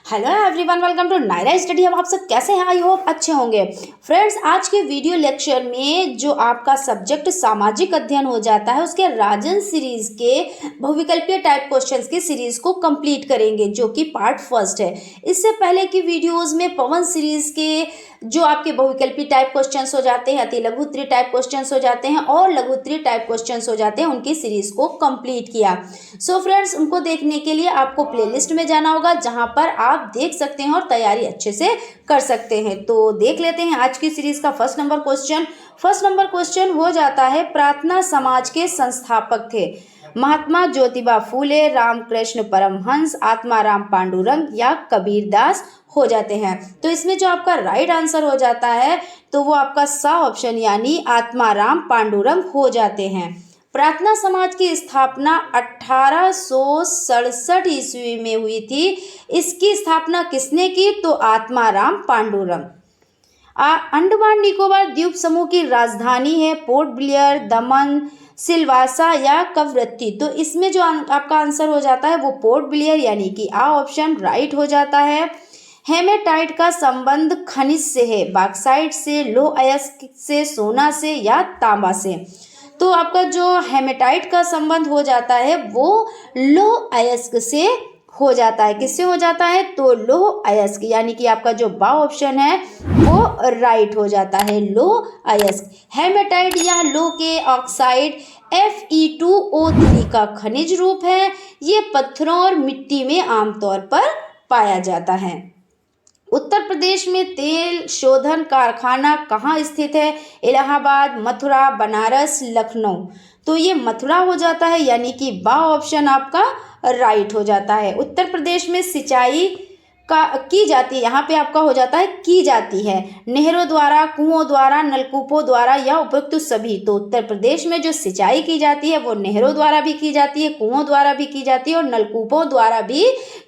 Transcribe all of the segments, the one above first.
Hello everyone, welcome to Naira study. अब आप सब कैसे हैं? आई होप अच्छे होंगे। फ्रेंड्स, आज के वीडियो लेक्चर में जो आपका सब्जेक्ट सामाजिक अध्ययन हो जाता है उसके राजन सीरीज के बहुविकल्पीय टाइप क्वेश्चंस की सीरीज को कंप्लीट करेंगे, जो कि पार्ट फर्स्ट है। इससे पहले की वीडियोस में पवन सीरीज के जो आपके बहुविकल्पी टाइप क्वेश्चंस हो जाते हैं, अति लघु उत्तरीय टाइप क्वेश्चंस हो जाते हैं और लघु उत्तरीय टाइप क्वेश्चंस हो जाते हैं, उनकी सीरीज को कंप्लीट किया। सो फ्रेंड्स, उनको देखने के लिए आपको प्लेलिस्ट में जाना होगा, जहां पर आप देख सकते हैं और तैयारी अच्छे से कर सकते हैं। तो देख लेते हैं आज की सीरीज का first number question. First number question हो जाता है, प्रार्थना समाज के संस्थापक थे महात्मा ज्योतिबा फूले, रामकृष्ण परमहंस, आत्माराम पांडुरंग या कबीरदास हो जाते हैं। तो इसमें जो आपका राइट आंसर हो जाता है तो वो आपका सा ऑप्शन यानी आत्माराम पांडुरंग हो जाते हैं। प्रार्थना समाज की स्थापना 1867 ईस्वी में हुई थी। इसकी स्थापना किसने की? तो आत्माराम पांडुरंग। अंडमान निकोबार द्वीप समूह की राजधानी है पोर्ट ब्लेयर, दमन, सिलवासा या कवरत्ती। तो इसमें जो आपका आंसर हो जाता है वो पोर्ट ब्लेयर यानी कि आ ऑप्शन राइट हो जाता है। हेमेटाइट का संबंध खनिज से है, बॉक्साइट से, लौह अयस्क से, सोना से या तांबा से। तो आपका जो हेमेटाइट का संबंध हो जाता है वो लौह अयस्क से हो जाता है। किससे हो जाता है? तो लौह अयस्क, यानी कि आपका जो बा ऑप्शन है वो राइट हो जाता है, लौह अयस्क। हेमेटाइट या लौह के ऑक्साइड Fe2O3 का खनिज रूप है। ये पत्थरों और मिट्टी में आमतौर पर पाया जाता है। उत्तर प्रदेश में तेल शोधन कारखाना कहाँ स्थित है? इलाहाबाद, मथुरा, बनारस, लखनऊ। तो ये मथुरा हो जाता है, यानी कि बा ऑप्शन आपका राइट हो जाता है। उत्तर प्रदेश में सिंचाई की जाती है, यहाँ पे आपका हो जाता है की जाती है, नहरों द्वारा, कुओं द्वारा, नलकूपों द्वारा या उपयुक्त सभी। तो उत्तर प्रदेश में जो सिंचाई की जाती है वो नहरों द्वारा भी की जाती है, कुओं द्वारा भी की जाती है और नलकूपों द्वारा भी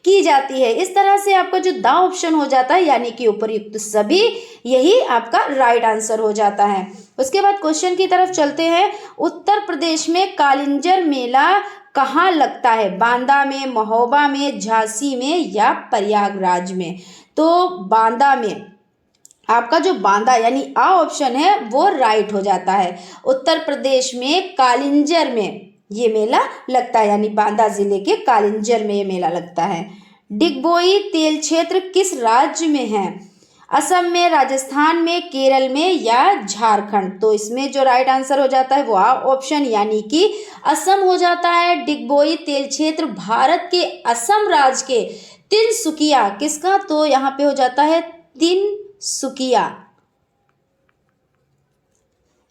की जाती है। इस तरह से आपका जो दा ऑप्शन हो जाता है यानी कि उपयुक्त सभी, यही आपका राइट आंसर हो जाता है। उसके बाद क्वेश्चन की तरफ चलते हैं। उत्तर प्रदेश में कालिंजर मेला कहाँ लगता है? बांदा में, महोबा में, झांसी में या प्रयागराज में। तो बांदा में, आपका जो बांदा यानी आ ऑप्शन है वो राइट हो जाता है। उत्तर प्रदेश में कालिंजर में ये मेला लगता है, यानी बांदा जिले के कालिंजर में ये मेला लगता है। डिगबोई तेल क्षेत्र किस राज्य में है? असम में, राजस्थान में, केरल में या झारखंड। तो इसमें जो राइट आंसर हो जाता है वो ऑप्शन यानी कि असम हो जाता है। डिगबोई तेल क्षेत्र भारत के असम राज्य के तिनसुकिया, किसका? तो यहाँ पे हो जाता है तिनसुकिया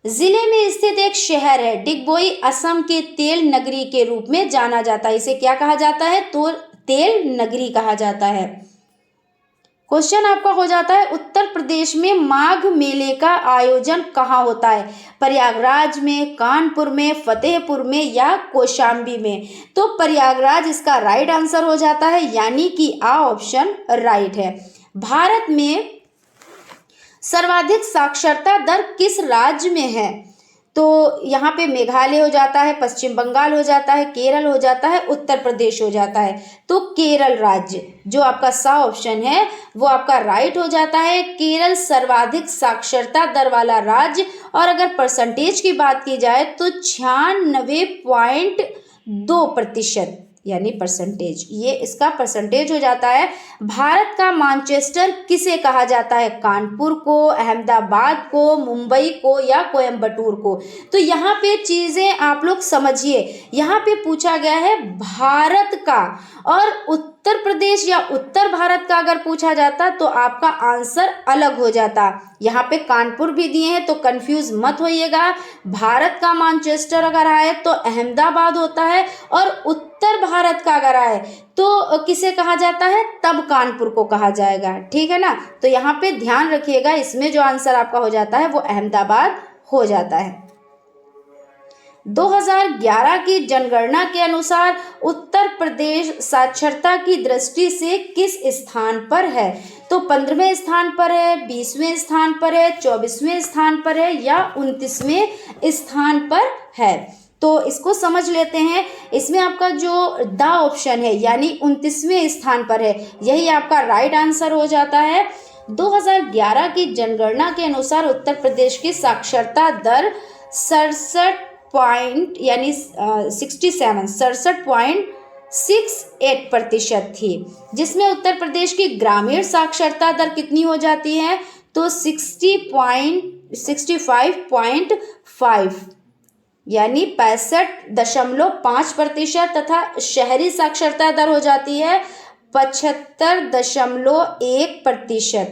जिले में स्थित एक शहर है। डिगबोई असम के तेल नगरी के रूप में जाना जाता है। इसे क्या कहा जाता है? तो तेल नगरी कहा जाता है। क्वेश्चन आपका हो जाता है, उत्तर प्रदेश में माघ मेले का आयोजन कहाँ होता है? प्रयागराज में, कानपुर में, फतेहपुर में या कौशाम्बी में। तो प्रयागराज इसका राइट आंसर हो जाता है, यानी कि आ ऑप्शन राइट है। भारत में सर्वाधिक साक्षरता दर किस राज्य में है? तो यहाँ पे मेघालय हो जाता है, पश्चिम बंगाल हो जाता है, केरल हो जाता है, उत्तर प्रदेश हो जाता है। तो केरल राज्य जो आपका सा ऑप्शन है वो आपका राइट हो जाता है। केरल सर्वाधिक साक्षरता दर वाला राज्य, और अगर परसेंटेज की बात की जाए तो 96.2% यानी परसेंटेज, ये इसका परसेंटेज हो जाता है। भारत का मैनचेस्टर किसे कहा जाता है? कानपुर को, अहमदाबाद को, मुंबई को या कोयम्बटूर को। तो यहाँ पे चीजें आप लोग समझिए, यहाँ पे पूछा गया है भारत का, और उत्तर प्रदेश या उत्तर भारत का अगर पूछा जाता तो आपका आंसर अलग हो जाता। यहाँ पे कानपुर भी दिए हैं तो कंफ्यूज मत होइएगा। भारत का मैनचेस्टर अगर आए तो अहमदाबाद होता है, और उत्तर भारत का अगर आए तो किसे कहा जाता है? तब कानपुर को कहा जाएगा, ठीक है ना। तो यहाँ पे ध्यान रखिएगा, इसमें जो आंसर आपका हो जाता है वो अहमदाबाद हो जाता है। 2011 की जनगणना के अनुसार उत्तर प्रदेश साक्षरता की दृष्टि से किस स्थान पर है? तो 15वें स्थान पर है, 20वें स्थान पर है, 24वें स्थान पर है या 29वें स्थान पर है। तो इसको समझ लेते हैं। इसमें आपका जो द ऑप्शन है यानी 29वें स्थान पर है, यही आपका राइट आंसर हो जाता है। 2011 की जनगणना के अनुसार उत्तर प्रदेश की साक्षरता दर 67.68% थी, जिसमें उत्तर प्रदेश की ग्रामीण साक्षरता दर कितनी हो जाती है तो 65.5 यानी 65.5% तथा शहरी साक्षरता दर हो जाती है 75.1%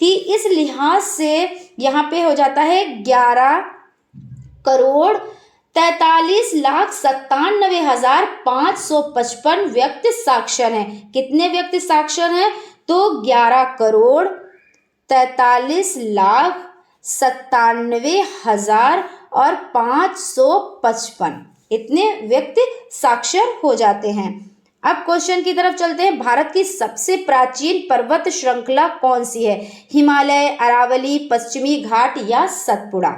थी। इस लिहाज से यहाँ पे हो जाता है 11,43,97,555 व्यक्ति साक्षर हैं। कितने व्यक्ति साक्षर हैं तो 11,43,97,555 इतने व्यक्ति साक्षर हो जाते हैं। अब क्वेश्चन की तरफ चलते हैं। भारत की सबसे प्राचीन पर्वत श्रृंखला कौन सी है? हिमालय, अरावली, पश्चिमी घाट या सतपुड़ा?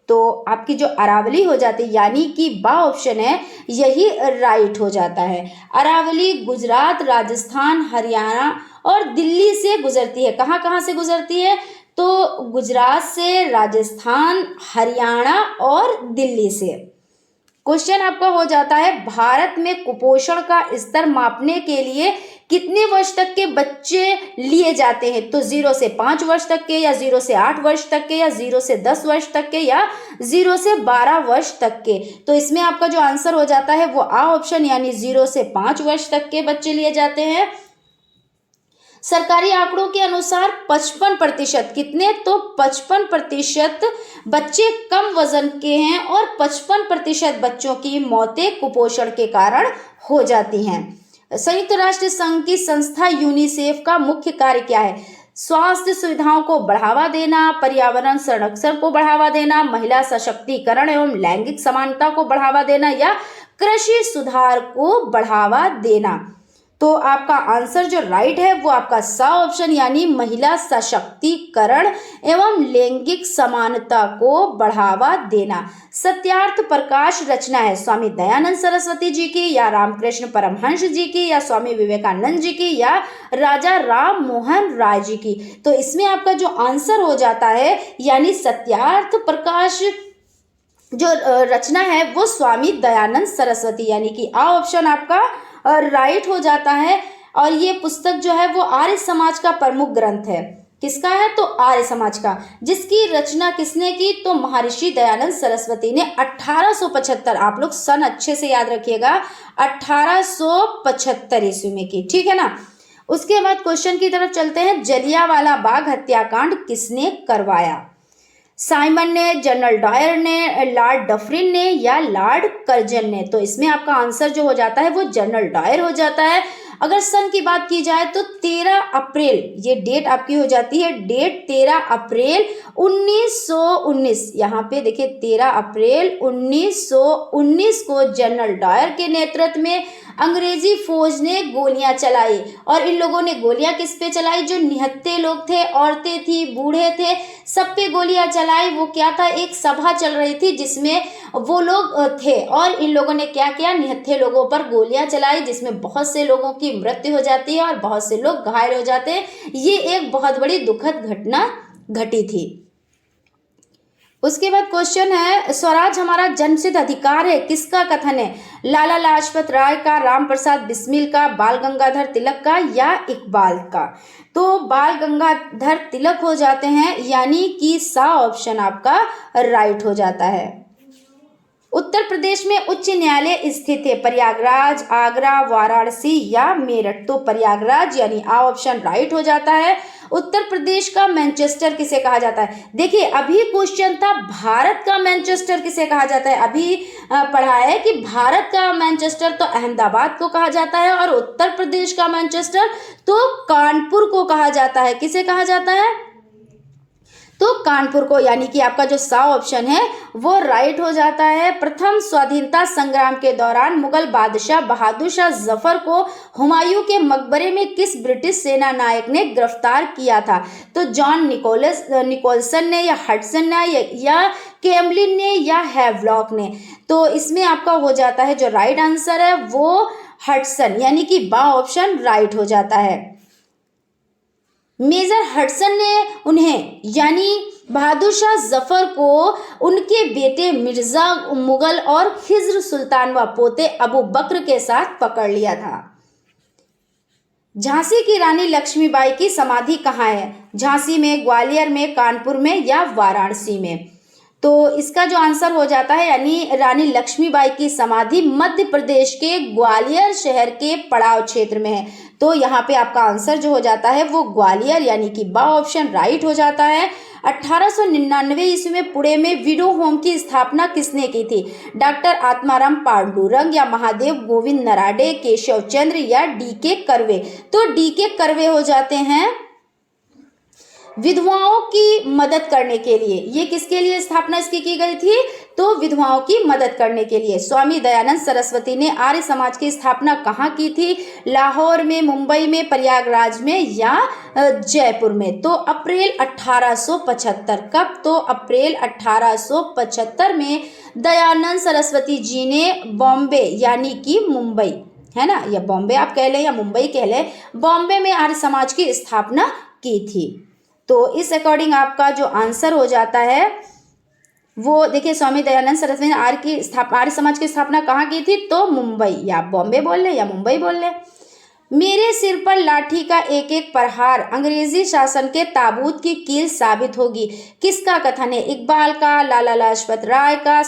तो आपकी जो अरावली हो जाती है यानी कि बा ऑप्शन है यही राइट हो जाता है। अरावली गुजरात, राजस्थान, हरियाणा और दिल्ली से गुजरती है। कहाँ कहाँ से गुजरती है तो गुजरात से, राजस्थान, हरियाणा और दिल्ली से। क्वेश्चन आपका हो जाता है भारत में कुपोषण का स्तर मापने के लिए कितने वर्ष तक के बच्चे लिए जाते हैं? तो 0 से 5 वर्ष तक के, या 0 से 8 वर्ष तक के, या 0 से 10 वर्ष तक के, या 0 से 12 वर्ष तक के। तो इसमें आपका जो आंसर हो जाता है वो आ ऑप्शन यानी 0 से 5 वर्ष तक के बच्चे लिए जाते हैं। सरकारी आंकड़ों के अनुसार 55% कितने तो 55% बच्चे कम वजन के हैं और 55% बच्चों की मौतें कुपोषण के कारण हो जाती हैं। संयुक्त राष्ट्र संघ की संस्था यूनिसेफ का मुख्य कार्य क्या है? स्वास्थ्य सुविधाओं को बढ़ावा देना, पर्यावरण संरक्षण को बढ़ावा देना, महिला सशक्तिकरण एवं लैंगिक समानता को बढ़ावा देना या कृषि सुधार को बढ़ावा देना। तो आपका आंसर जो राइट है वो आपका सा ऑप्शन यानी महिला सशक्तिकरण एवं लैंगिक समानता को बढ़ावा देना। सत्यार्थ प्रकाश रचना है स्वामी दयानंद सरस्वती जी की, या रामकृष्ण परमहंस जी की, या स्वामी विवेकानंद जी की, या राजा राम मोहन राय जी की? तो इसमें आपका जो आंसर हो जाता है यानी सत्यार्थ प्रकाश जो रचना है वो स्वामी दयानंद सरस्वती यानी कि आ ऑप्शन आपका राइट हो जाता है। और ये पुस्तक जो है वो आर्य समाज का प्रमुख ग्रंथ है। किसका है तो आर्य समाज का, जिसकी रचना किसने की तो महर्षि दयानंद सरस्वती ने 1875, आप लोग सन अच्छे से याद रखिएगा, 1875 ईस्वी में की, ठीक है ना। उसके बाद क्वेश्चन की तरफ चलते हैं। जलियांवाला बाग हत्याकांड किसने करवाया? साइमन ने, जनरल डायर ने, लॉर्ड डफरिन ने या लॉर्ड कर्जन ने? तो इसमें आपका आंसर जो हो जाता है वो जनरल डायर हो जाता है। अगर सन की बात की जाए तो 13 अप्रैल ये डेट आपकी हो जाती है, डेट 13 अप्रैल 1919। यहाँ पे देखिए 13 अप्रैल 1919 को जनरल डायर के नेतृत्व में अंग्रेजी फौज ने गोलियां चलाई। और इन लोगों ने गोलियां किस पे चलाई? जो निहत्थे लोग थे, औरतें थी, बूढ़े थे, सब पे गोलियां चलाई। वो क्या था, एक सभा चल रही थी जिसमें वो लोग थे और इन लोगों ने क्या किया, निहत्थे लोगों पर गोलियां चलाई, जिसमें बहुत से लोगों की मृत्यु हो जाती है और बहुत से लोग घायल हो जाते हैं। ये एक बहुत बड़ी दुखद घटना घटी थी। उसके बाद क्वेश्चन है, स्वराज हमारा जन्मसिद्ध अधिकार है, किसका कथन है? लाला लाजपत राय का, राम प्रसाद बिस्मिल का, बाल गंगाधर तिलक का या इकबाल का? तो बाल गंगाधर तिलक हो जाते हैं यानी कि सा ऑप्शन आपका राइट हो जाता है। उत्तर प्रदेश में उच्च न्यायालय स्थित है, प्रयागराज, आगरा, वाराणसी या मेरठ? तो प्रयागराज यानी आ ऑप्शन राइट हो जाता है। उत्तर प्रदेश का मैनचेस्टर किसे कहा जाता है? देखिए अभी क्वेश्चन था भारत का मैनचेस्टर किसे कहा जाता है। अभी पढ़ा है कि भारत का मैनचेस्टर तो अहमदाबाद को कहा जाता है और उत्तर प्रदेश का मैनचेस्टर तो कानपुर को कहा जाता है। किसे कहा जाता है? तो कानपुर को, यानी कि आपका जो सा ऑप्शन है वो राइट हो जाता है। प्रथम स्वाधीनता संग्राम के दौरान मुगल बादशाह बहादुर शाह जफर को हुमायूं के मकबरे में किस ब्रिटिश सेना नायक ने गिरफ्तार किया था? तो जॉन निकोलसन ने, या हडसन ने, या कैमलिन ने, या हैवलॉक ने? तो इसमें आपका हो जाता है जो राइट आंसर है वो हडसन, यानी कि बा ऑप्शन राइट हो जाता है। मेजर हडसन ने उन्हें, यानी बहादुर शाह जफर को, उनके बेटे मिर्जा मुगल और खिज्र सुल्तान व पोते अबू बकर के साथ पकड़ लिया था। झांसी की रानी लक्ष्मीबाई की समाधि कहाँ है? झांसी में, ग्वालियर में, कानपुर में, या वाराणसी में? तो इसका जो आंसर हो जाता है, यानी रानी लक्ष्मीबाई की समाधि मध्य प्रदेश के ग्वालियर शहर के पड़ाव क्षेत्र में है। तो यहाँ पे आपका आंसर जो हो जाता है वो ग्वालियर, यानी कि बा ऑप्शन राइट हो जाता है। 1899 ईस्वी में पुणे में विडो होम की स्थापना किसने की थी? डॉक्टर आत्माराम पांडुरंग, या महादेव गोविंद नराडे, केशव चंद्र, या डी.के. कर्वे? तो डी.के. कर्वे हो जाते हैं विधवाओं की मदद करने के लिए। ये किसके लिए स्थापना इसकी की गई थी? तो विधवाओं की मदद करने के लिए। स्वामी दयानंद सरस्वती ने आर्य समाज की स्थापना कहाँ की थी? लाहौर में, मुंबई में, प्रयागराज में, या जयपुर में? तो अप्रैल 1875। कब? तो अप्रैल 1875 में दयानंद सरस्वती जी ने बॉम्बे, यानी कि मुंबई, है ना, या बॉम्बे आप कह लें या मुंबई कह लें, बॉम्बे में आर्य समाज की स्थापना की थी। तो इस अकॉर्डिंग आपका जो आंसर हो जाता है वो देखिए, स्वामी दयानंद सरस्वती ने आर्य समाज की स्थापना कहाँ की थी? तो मुंबई, या बॉम्बे बोल लें या मुंबई बोल लें। मेरे सिर पर लाठी का एक एक प्रहार अंग्रेजी शासन के ताबूत की कील साबित होगी, किसका कथन है? इकबाल का, लाला लाजपत राय का,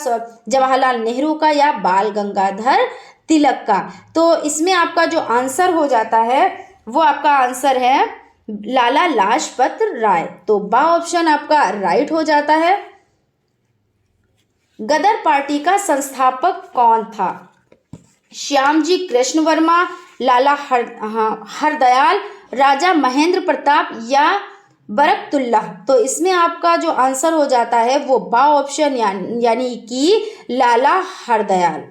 जवाहरलाल नेहरू का, या बाल गंगाधर तिलक का? तो इसमें आपका जो आंसर हो जाता है वो आपका आंसर है लाला लाजपत राय। तो बा ऑप्शन आपका राइट हो जाता है। गदर पार्टी का संस्थापक कौन था? श्यामजी कृष्ण वर्मा, लाला हरदयाल, राजा महेंद्र प्रताप, या बरकतुल्लाह? तो इसमें आपका जो आंसर हो जाता है वो बा ऑप्शन, यानी कि लाला हरदयाल।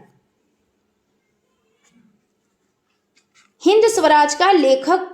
हिंद स्वराज का लेखक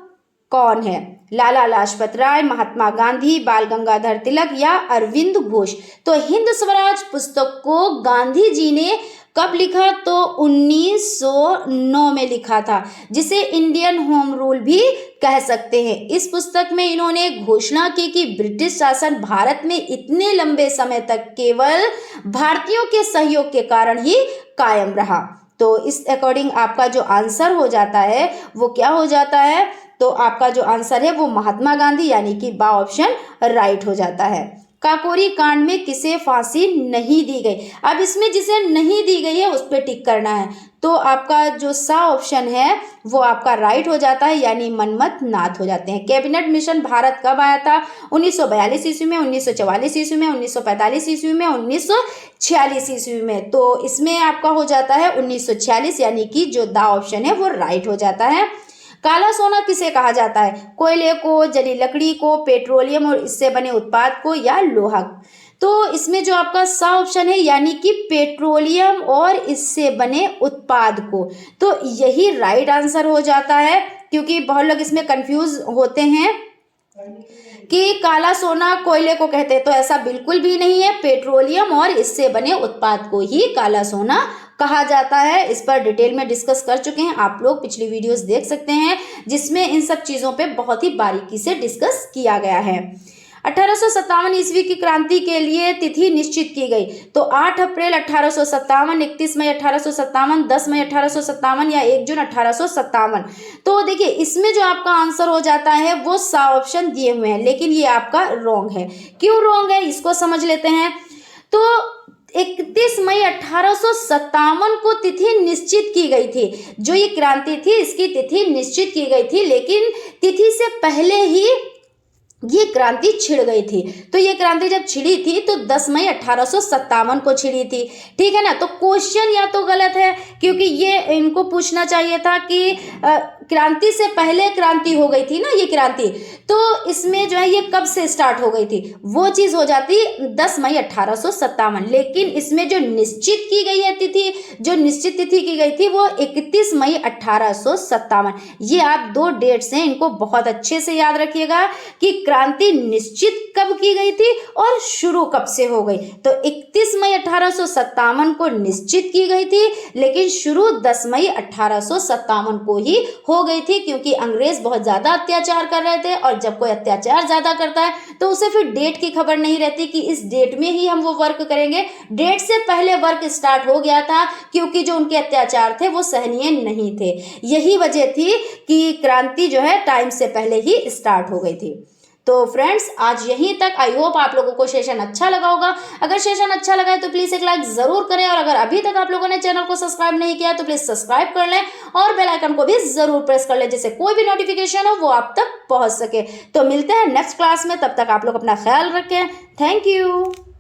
कौन है? लाला लाजपत राय, महात्मा गांधी, बाल गंगाधर तिलक, या अरविंद घोष? तो हिंद स्वराज पुस्तक को गांधी जी ने कब लिखा? तो 1909 में लिखा था, जिसे इंडियन होम रूल भी कह सकते हैं। इस पुस्तक में इन्होंने घोषणा की कि ब्रिटिश शासन भारत में इतने लंबे समय तक केवल भारतीयों के सहयोग के कारण ही कायम रहा। तो इस अकॉर्डिंग आपका जो आंसर हो जाता है वो क्या हो जाता है? तो आपका जो आंसर है वो महात्मा गांधी, यानी कि बा ऑप्शन राइट हो जाता है। काकोरी कांड में किसे फांसी नहीं दी गई? अब इसमें जिसे नहीं दी गई है उस पर टिक करना है। तो आपका जो सा ऑप्शन है वो आपका राइट हो जाता है, यानी मनमथ नाथ हो जाते हैं। कैबिनेट मिशन भारत कब आया था? 1942 ईस्वी में, 1944 ईस्वी में, 1945 ईस्वी में, 1946 ईस्वी में? तो इसमें आपका हो जाता है 1946, यानी कि जो दा ऑप्शन है वो राइट हो जाता है। काला सोना किसे कहा जाता है? कोयले को, जली लकड़ी को, पेट्रोलियम और इससे बने उत्पाद को, या लोहा? तो इसमें जो आपका सा ऑप्शन है, यानी कि पेट्रोलियम और इससे बने उत्पाद को। तो यही राइट आंसर हो जाता है, क्योंकि बहुत लोग इसमें कंफ्यूज होते हैं कि काला सोना कोयले को कहते हैं, तो ऐसा बिल्कुल भी नहीं है। पेट्रोलियम और इससे बने उत्पाद को ही काला सोना कहा जाता है। इस पर डिटेल में डिस्कस कर चुके हैं, आप लोग पिछली वीडियोस देख सकते हैं, जिसमें इन सब चीज़ों पे बहुत ही बारीकी से डिस्कस किया गया है। 1857 ईस्वी की क्रांति के लिए तिथि निश्चित की गई। तो 8 अप्रैल 1857, 31 मई 1857, 10 मई 1857, या 1 जून 1857? तो देखिए, इसमें जो आपका आंसर हो जाता है वो सा ऑप्शन दिए हुए हैं, लेकिन ये आपका रॉन्ग है। क्यों रॉन्ग है इसको समझ लेते हैं। तो 31 मई 1857 को तिथि निश्चित की गई थी। जो ये क्रांति थी इसकी तिथि निश्चित की गई थी, लेकिन तिथि से पहले ही ये क्रांति छिड़ गई थी। तो ये क्रांति जब छिड़ी थी तो 10 मई 1857 को छिड़ी थी, ठीक है ना। तो क्वेश्चन या तो गलत है, क्योंकि ये इनको पूछना चाहिए था कि क्रांति से पहले क्रांति हो गई थी ना ये क्रांति, तो इसमें जो है ये कब से स्टार्ट हो गई थी, वो चीज़ हो जाती 10 मई 1857। लेकिन इसमें जो निश्चित की गई है तिथि, जो निश्चित तिथि की गई थी वो 31 मई 1857। ये आप 2 डेट्स हैं, इनको बहुत अच्छे से याद रखिएगा कि क्रांति निश्चित कब की गई थी और शुरू कब से हो गई। तो 31 मई 1857 को निश्चित की गई थी, लेकिन शुरू 10 मई 1857 को ही हो गई थी, क्योंकि अंग्रेज बहुत ज़्यादा अत्याचार कर रहे थे, और जब कोई अत्याचार ज़्यादा करता है तो उसे फिर डेट की खबर नहीं रहती कि इस डेट में ही हम वो वर्क करेंगे। डेट से पहले वर्क स्टार्ट हो गया था, क्योंकि जो उनके अत्याचार थे वो सहनीय नहीं थे। यही वजह थी कि क्रांति जो है टाइम से पहले ही स्टार्ट हो गई थी। तो फ्रेंड्स, आज यहीं तक। आई होप आप लोगों को सेशन अच्छा लगा होगा। अगर सेशन अच्छा लगा है तो प्लीज़ एक लाइक ज़रूर करें, और अगर अभी तक आप लोगों ने चैनल को सब्सक्राइब नहीं किया तो प्लीज़ सब्सक्राइब कर लें और बेल आइकन को भी ज़रूर प्रेस कर लें, जिससे कोई भी नोटिफिकेशन हो वो आप तक पहुंच सके। तो मिलते हैं नेक्स्ट क्लास में, तब तक आप लोग अपना ख्याल रखें। Thank you.